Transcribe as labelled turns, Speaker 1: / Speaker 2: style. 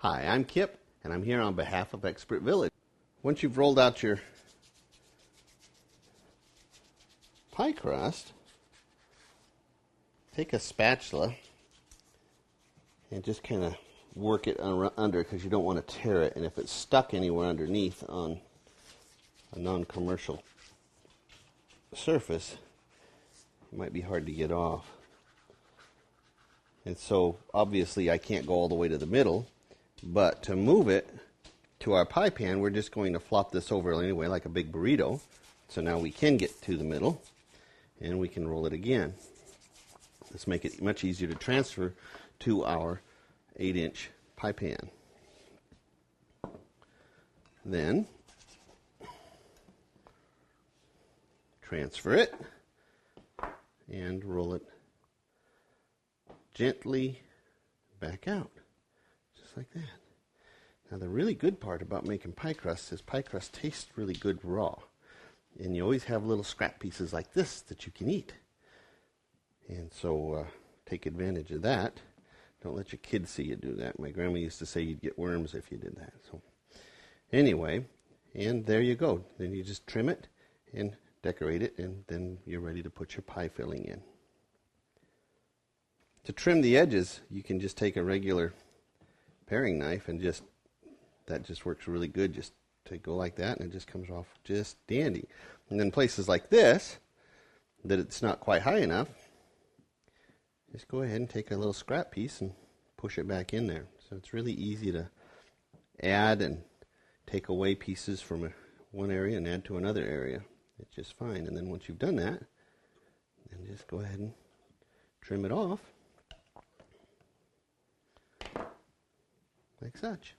Speaker 1: Hi, I'm Kip, and I'm here on behalf of Expert Village. Once you've rolled out your pie crust, take a spatula and just kind of work it under because you don't want to tear it. And if it's stuck anywhere underneath on a non-commercial surface, it might be hard to get off. And so obviously I can't go all the way to the middle, but to move it to our pie pan, we're just going to flop this over anyway like a big burrito. So now we can get to the middle and we can roll it again. Let's make it much easier to transfer to our 8-inch pie pan. Then transfer it and roll it gently back out, just like that. Now the really good part about making pie crust is pie crust tastes really good raw. And you always have little scrap pieces like this that you can eat. And so take advantage of that. Don't let your kids see you do that. My grandma used to say you'd get worms if you did that. So anyway, and there you go. Then you just trim it and decorate it, and then you're ready to put your pie filling in. To trim the edges, you can just take a regular paring knife and that just works really good. Just to go like that, and it just comes off just dandy. And then places like this that it's not quite high enough, just go ahead and take a little scrap piece and push it back in there. So it's really easy to add and take away pieces from one area and add to another area. It's just fine. And then once you've done that, then just go ahead and trim it off like such.